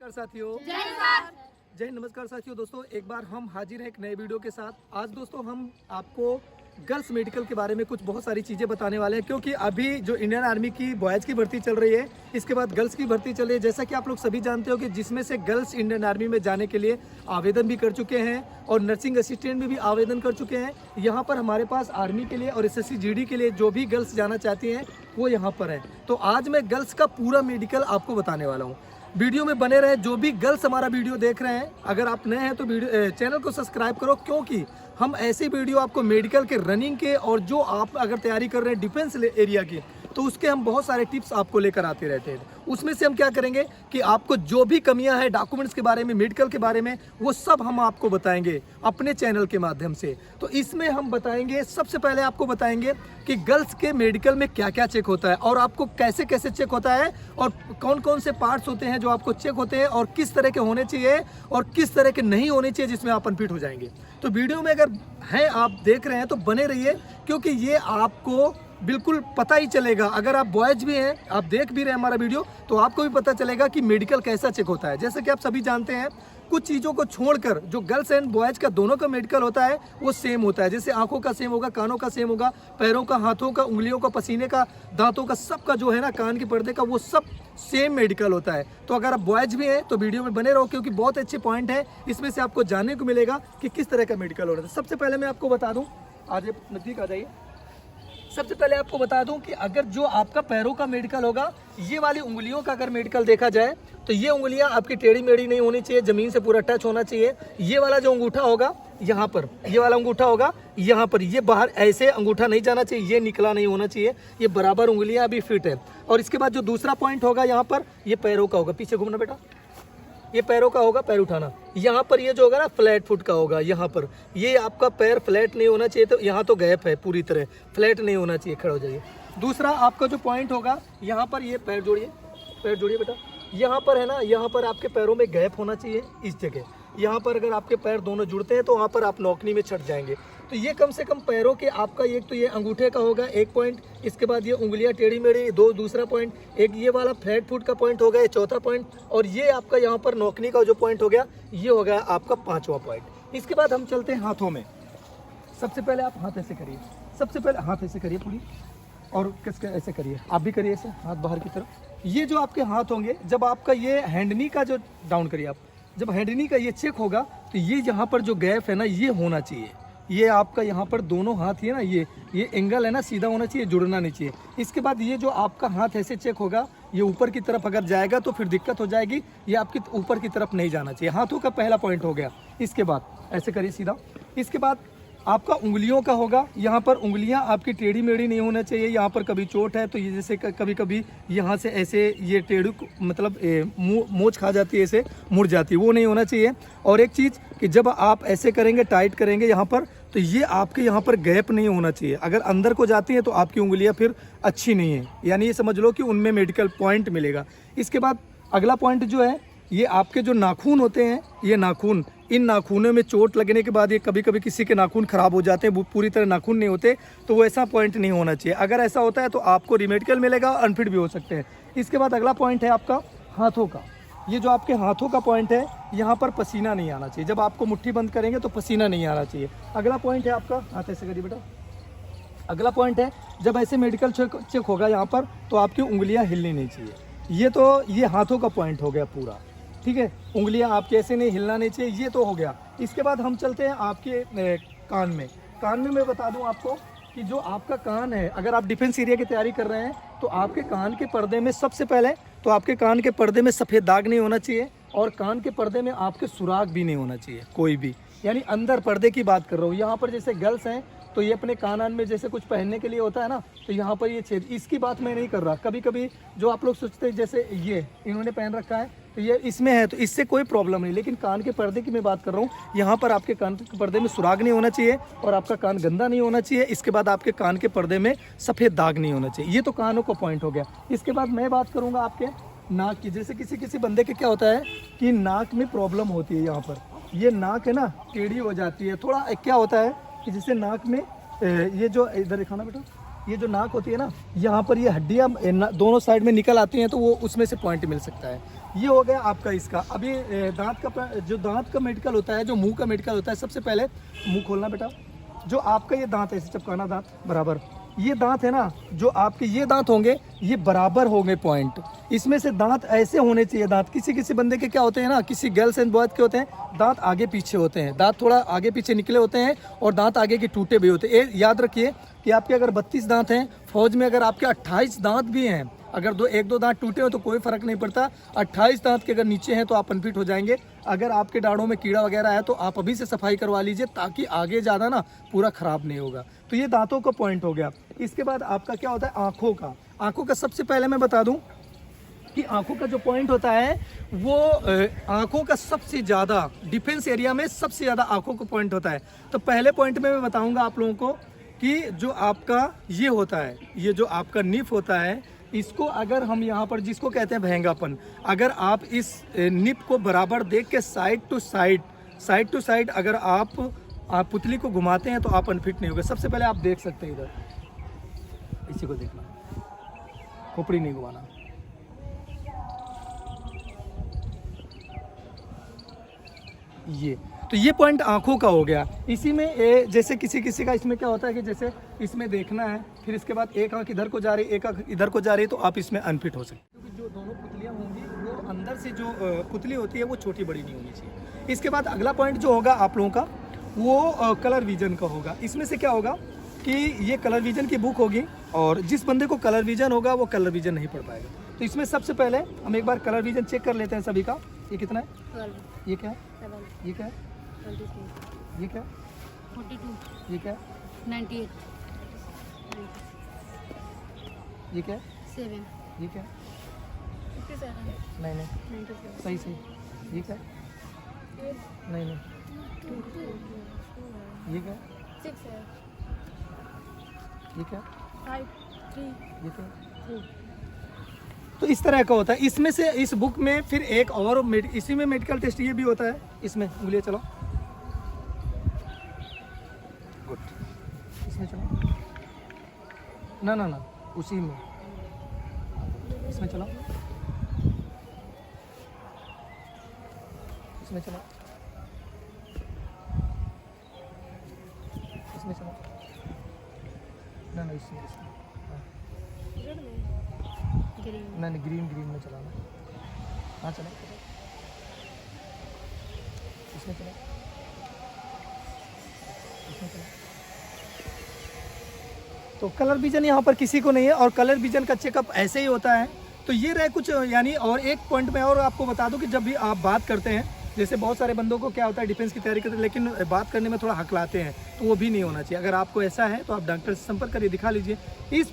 साथियों, जय नमस्कार साथियों। दोस्तों एक बार हम हाजिर हैं एक नए वीडियो के साथ। आज दोस्तों हम आपको गर्ल्स मेडिकल के बारे में कुछ बहुत सारी चीज़ें बताने वाले हैं, क्योंकि अभी जो इंडियन आर्मी की बॉयज़ की भर्ती चल रही है, इसके बाद गर्ल्स की भर्ती चल रही है। जैसा कि आप लोग सभी जानते हो कि जिसमें से गर्ल्स इंडियन आर्मी में जाने के लिए आवेदन भी कर चुके हैं और नर्सिंग असिस्टेंट में भी आवेदन कर चुके हैं। यहाँ पर हमारे पास आर्मी के लिए और SSC GD के लिए जो भी गर्ल्स जाना चाहती हैं वो यहाँ पर है। तो आज मैं गर्ल्स का पूरा मेडिकल आपको बताने वाला हूँ। वीडियो में बने रहे। जो भी गर्ल्स हमारा वीडियो देख रहे हैं, अगर आप नए हैं तो वीडियो चैनल को सब्सक्राइब करो, क्योंकि हम ऐसे वीडियो आपको मेडिकल के, रनिंग के और जो आप अगर तैयारी कर रहे हैं डिफेंस एरिया की, तो उसके हम बहुत सारे टिप्स आपको लेकर आते रहते हैं। उसमें से हम क्या करेंगे कि आपको जो भी कमियां हैं डॉक्यूमेंट्स के बारे में, मेडिकल के बारे में, वो सब हम आपको बताएंगे अपने चैनल के माध्यम से। तो इसमें हम बताएंगे, सबसे पहले आपको बताएंगे कि गर्ल्स के मेडिकल में क्या क्या चेक होता है और आपको कैसे कैसे चेक होता है और कौन कौन से पार्ट्स होते हैं जो आपको चेक होते हैं और किस तरह के होने चाहिए और किस तरह के नहीं होने चाहिए जिसमें आप अनफिट हो जाएंगे। तो वीडियो में अगर हैं आप देख रहे हैं तो बने रहिए, क्योंकि ये आपको बिल्कुल पता ही चलेगा। अगर आप बॉयज भी हैं, आप देख भी रहे हैं हमारा वीडियो, तो आपको भी पता चलेगा कि मेडिकल कैसा चेक होता है। जैसे कि आप सभी जानते हैं, कुछ चीज़ों को छोड़कर जो गर्ल्स एंड बॉयज का दोनों का मेडिकल होता है वो सेम होता है। जैसे आंखों का सेम होगा, कानों का सेम होगा, पैरों का, हाथों का, उंगलियों का, पसीने का, दांतों का, सबका जो है ना, कान के पर्दे का, वो सब सेम मेडिकल होता है। तो अगर आप बॉयज भी हैं तो वीडियो में बने रहो, क्योंकि बहुत अच्छे पॉइंट है इसमें से आपको जानने को मिलेगा कि किस तरह का मेडिकल हो रहा है। सबसे पहले मैं आपको बता दूं, आज नजदीक आ जाइए। सबसे पहले आपको बता दूं कि अगर जो आपका पैरों का मेडिकल होगा, ये वाली उंगलियों का अगर मेडिकल देखा जाए तो ये उंगलियां आपकी टेढ़ी मेढ़ी नहीं होनी चाहिए, जमीन से पूरा टच होना चाहिए। ये वाला जो अंगूठा होगा यहाँ पर, ये वाला अंगूठा होगा यहाँ पर, ये बाहर ऐसे अंगूठा नहीं जाना चाहिए, ये निकला नहीं होना चाहिए, ये बराबर उंगलियां अभी फिट है। और इसके बाद जो दूसरा पॉइंट होगा यहाँ पर, ये पैरों का होगा। पीछे घूमना बेटा, ये पैरों का होगा, पैर उठाना। यहाँ पर ये जो होगा ना, फ्लैट फुट का होगा। यहाँ पर ये आपका पैर फ्लैट नहीं होना चाहिए, तो यहाँ तो गैप है, पूरी तरह फ्लैट नहीं होना चाहिए, खड़े हो जाइए। दूसरा आपका जो पॉइंट होगा यहाँ पर, ये पैर जोड़िए, पैर जोड़िए बेटा। यहाँ पर है ना, यहाँ पर आपके पैरों में गैप होना चाहिए इस जगह। यहाँ पर अगर आपके पैर दोनों जुड़ते हैं तो वहाँ पर आप नौकनी में छट जाएंगे। तो ये कम से कम पैरों के आपका, एक तो ये अंगूठे का होगा एक पॉइंट, इसके बाद ये उंगलियां टेढ़ी मेढ़ी दूसरा पॉइंट, एक ये वाला फ्लैट फुट का पॉइंट हो गया, ये चौथा पॉइंट, और ये आपका यहाँ पर नौकनी का जो पॉइंट हो गया, ये हो गया आपका पांचवा पॉइंट। इसके बाद हम चलते हैं हाथों में। सबसे पहले आप हाथ ऐसे करिए, सबसे पहले हाथ ऐसे करिए पूरी, और किसके ऐसे करिए, आप भी करिए ऐसे, हाथ बाहर की तरफ। ये जो आपके हाथ होंगे, जब आपका ये हैंडनी का जो डाउन करिए आप, जब हैंडनी का ये चेक होगा तो ये यहाँ पर जो गैप है ना, ये होना चाहिए। ये आपका यहाँ पर दोनों हाथ ही है ना, ये एंगल है ना, सीधा होना चाहिए, जुड़ना नहीं चाहिए। इसके बाद ये जो आपका हाथ ऐसे चेक होगा, ये ऊपर की तरफ अगर जाएगा तो फिर दिक्कत हो जाएगी, ये आपकी ऊपर की तरफ नहीं जाना चाहिए। हाथों का पहला पॉइंट हो गया। इसके बाद ऐसे करिए सीधा। इसके बाद आपका उंगलियों का होगा। यहाँ पर उंगलियाँ आपकी टेढ़ी मेढ़ी नहीं होना चाहिए। यहाँ पर कभी चोट है तो ये जैसे कभी कभी यहाँ से ऐसे ये टेढ़ी मतलब मोच खा जाती है, ऐसे मुड़ जाती है, वो नहीं होना चाहिए। और एक चीज़ कि जब आप ऐसे करेंगे, टाइट करेंगे यहाँ पर, तो ये आपके यहाँ पर गैप नहीं होना चाहिए। अगर अंदर को जाती है तो आपकी उंगलियाँ फिर अच्छी नहीं है, यानी ये समझ लो कि उनमें मेडिकल पॉइंट मिलेगा। इसके बाद अगला पॉइंट जो है, ये आपके जो नाखून होते हैं, ये नाखून, इन नाखूनों में चोट लगने के बाद ये कभी कभी किसी के नाखून खराब हो जाते हैं, वो पूरी तरह नाखून नहीं होते, तो वो ऐसा पॉइंट नहीं होना चाहिए। अगर ऐसा होता है तो आपको रिमेडिकल मिलेगा, अनफिट भी हो सकते हैं। इसके बाद अगला पॉइंट है आपका हाथों का। ये जो आपके हाथों का पॉइंट है, यहाँ पर पसीना नहीं आना चाहिए। जब आपको मुट्ठी बंद करेंगे तो पसीना नहीं आना चाहिए। अगला पॉइंट है आपका, हाथ ऐसे करिए बेटा। अगला पॉइंट है, जब ऐसे मेडिकल चेक होगा यहाँ पर, तो आपकी उंगलियाँ हिलनी नहीं चाहिए। ये तो ये हाथों का पॉइंट हो गया पूरा, ठीक है। उंगलियां आपके ऐसे नहीं, हिलना नहीं चाहिए, ये तो हो गया। इसके बाद हम चलते हैं आपके कान में। कान में मैं बता दूं आपको कि जो आपका कान है, अगर आप डिफेंस एरिया की तैयारी कर रहे हैं तो आपके कान के पर्दे में, सबसे पहले तो आपके कान के पर्दे में सफ़ेद दाग नहीं होना चाहिए, और कान के पर्दे में आपके सुराग भी नहीं होना चाहिए कोई भी, यानी अंदर पर्दे की बात कर रहा हूँ। यहाँ पर जैसे गर्ल्स हैं तो ये अपने कान में जैसे कुछ पहनने के लिए होता है ना, तो यहाँ पर ये छेद, इसकी बात मैं नहीं कर रहा। कभी कभी जो आप लोग सोचते हैं जैसे ये इन्होंने पहन रखा है तो ये इसमें है, तो इससे कोई प्रॉब्लम नहीं, लेकिन कान के पर्दे की मैं बात कर रहा हूँ। यहाँ पर आपके कान के पर्दे में सुराग नहीं होना चाहिए और आपका कान गंदा नहीं होना चाहिए। इसके बाद आपके कान के पर्दे में सफ़ेद दाग नहीं होना चाहिए। ये तो कानों का पॉइंट हो गया। इसके बाद मैं बात करूँगा आपके नाक की। जैसे किसी बंदे के क्या होता है कि नाक में प्रॉब्लम होती है, यहाँ पर ये नाक है ना टेढ़ी हो जाती है। थोड़ा क्या होता है कि जैसे नाक में ये जो इधर दिखाना बेटा, ये जो नाक होती है ना, यहाँ पर ये हड्डियाँ दोनों साइड में निकल आती हैं, तो वो उसमें से पॉइंट मिल सकता है। ये हो गया आपका इसका। अभी दांत का मेडिकल होता है, जो मुंह का मेडिकल होता है, सबसे पहले मुंह खोलना बेटा। जो आपका ये दांत है, ऐसे चिपकाना दांत बराबर, ये दांत है ना, जो आपके ये दांत होंगे ये बराबर होंगे पॉइंट। इसमें से दांत ऐसे होने चाहिए। दांत किसी किसी बंदे के क्या होते हैं ना, किसी गर्ल्स एंड बॉयज के होते हैं दांत आगे पीछे होते हैं, दांत थोड़ा आगे पीछे निकले होते हैं और दांत आगे के टूटे भी होते हैं। ये याद रखिए कि आपके अगर 32 दांत हैं फौज में, अगर आपके 28 दांत भी हैं, अगर एक दो दांत टूटे हो तो कोई फर्क नहीं पड़ता। 28 दांत के अगर नीचे हैं तो आप अनफिट हो जाएंगे। अगर आपके दाढ़ों में कीड़ा वगैरह है तो आप अभी से सफाई करवा लीजिए, ताकि आगे ज़्यादा ना पूरा खराब नहीं होगा। तो ये दांतों का पॉइंट हो गया। इसके बाद आपका क्या होता है, आँखों का। आँखों का सबसे पहले मैं बता दूं कि आंखों का जो पॉइंट होता है वो आंखों का सबसे ज़्यादा डिफेंस एरिया में सबसे ज़्यादा आंखों का पॉइंट होता है। तो पहले पॉइंट में मैं बताऊंगा आप लोगों को कि जो आपका ये होता है, ये जो आपका निफ होता है, इसको अगर हम यहाँ पर जिसको कहते हैं भहेंगापन, अगर आप इस निप को बराबर देख के साइड टू साइड अगर आप पुतली को घुमाते हैं तो आप अनफिट नहीं होगे। सबसे पहले आप देख सकते हैं इधर, इसी को देखना, खोपड़ी नहीं घुमाना। ये तो ये पॉइंट आंखों का हो गया। इसी में जैसे किसी किसी का इसमें क्या होता है कि जैसे इसमें देखना है, फिर इसके बाद एक आंख इधर को जा रही, एक आंख इधर को जा रही, तो आप इसमें अनफिट हो सकते हैं। क्योंकि जो दोनों पुतलियां होंगी वो अंदर से जो पुतली होती है वो छोटी बड़ी नहीं होनी चाहिए। इसके बाद अगला पॉइंट जो होगा आप लोगों का वो कलर विजन का होगा। इसमें से क्या होगा कि ये कलर विजन की बुक होगी, और जिस बंदे को कलर विजन होगा वो कलर विजन नहीं पढ़ पाएगा। तो इसमें सबसे पहले हम एक बार कलर विजन चेक कर लेते हैं सभी का। ये कितना है? 12। ये क्या है? 7। ये क्या है? 23। ये क्या है? 42। ये क्या है? 98। ये क्या है? 7। ये क्या है? 57। नहीं 97। सही सही। ये क्या है? नहीं ये क्या है? 6 है। ये क्या? 5 3। ये क्या? 3। तो इस तरह का होता है। इसमें से इस बुक में फिर एक और इसी में मेडिकल टेस्ट ये भी होता है। इसमें उंगलियां चलो, गुड, इसमें चलो, ना ना ना उसी में, इसमें चलो, इसमें चलो, इसमें चलो, ना ना इसमें ना नहीं, ग्रीन में चलाना। हाँ चलो, इसमें चलो, इसमें चलो। तो कलर विजन यहाँ पर किसी को नहीं है, और कलर विजन का चेकअप ऐसे ही होता है। तो ये रहे कुछ यानी, और एक पॉइंट में और आपको बता दूं कि जब भी आप बात करते हैं, जैसे बहुत सारे बंदों को क्या होता है डिफेंस की तैयारी करते हैं लेकिन बात करने में थोड़ा हकलाते हैं, तो वो भी नहीं होना चाहिए। अगर आपको ऐसा है तो आप डॉक्टर से संपर्क करिए, दिखा लीजिए। इन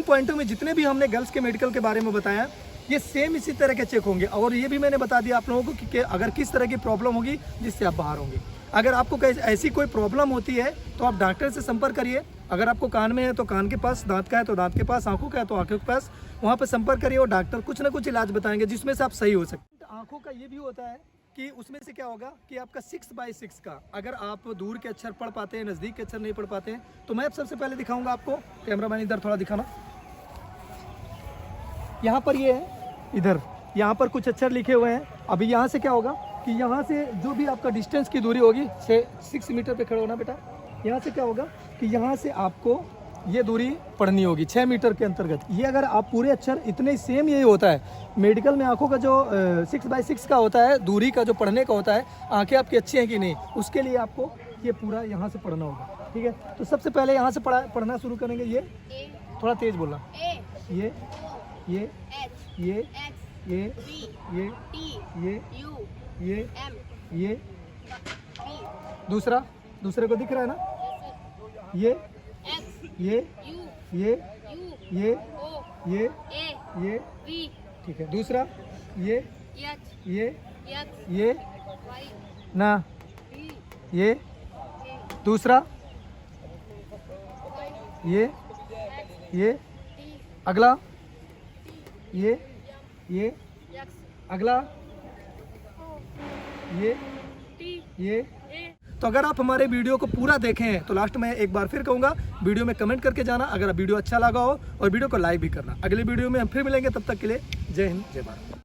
पॉइंटों में जितने भी हमने गर्ल्स के मेडिकल के बारे में बताया, ये सेम इसी तरह के चेक होंगे। और ये भी मैंने बता दिया आप लोगों को कि अगर किस तरह की प्रॉब्लम होगी जिससे आप बाहर होंगे। अगर आपको ऐसी कोई प्रॉब्लम होती है तो आप डॉक्टर से संपर्क करिए। अगर आपको कान में है तो कान के पास, दांत का है तो दांत के पास, आंखों का है तो आंखों के पास, वहाँ पर संपर्क करिए और डॉक्टर कुछ ना कुछ इलाज बताएंगे जिसमें से आप सही हो सकते हैं। आंखों का ये भी होता है कि उसमें से क्या होगा कि आपका 6/6 का, अगर आप दूर के अक्षर पढ़ पाते हैं, नज़दीक के अक्षर नहीं पढ़ पाते हैं, तो मैं अब सबसे पहले दिखाऊंगा आपको। कैमरामैन इधर थोड़ा दिखाना। यहाँ पर ये है, इधर यहाँ पर कुछ अक्षर लिखे हुए हैं। अभी यहाँ से क्या होगा कि यहाँ से जो भी आपका डिस्टेंस की दूरी होगी, 6 मीटर पे खड़े होना बेटा। यहाँ से क्या होगा कि यहाँ से आपको ये दूरी पढ़नी होगी 6 मीटर के अंतर्गत। ये अगर आप पूरे अक्षर इतने सेम यही होता है मेडिकल में। आंखों का जो 6/6 का होता है, दूरी का जो पढ़ने का होता है, आंखें आपकी अच्छी हैं कि नहीं, उसके लिए आपको ये पूरा यहाँ से पढ़ना होगा। ठीक है, तो सबसे पहले यहाँ से पढ़ना शुरू करेंगे। ये थोड़ा तेज बोलना। ये ये दूसरे को दिख रहा है ना, ये ठीक है। दूसरा ये ना, ये दूसरा, ये अगला, ये अगला, ये तो अगर आप हमारे वीडियो को पूरा देखे हैं तो लास्ट में एक बार फिर कहूँगा, वीडियो में कमेंट करके जाना अगर वीडियो अच्छा लगा हो, और वीडियो को लाइक भी करना। अगले वीडियो में हम फिर मिलेंगे, तब तक के लिए जय हिंद जय भारत।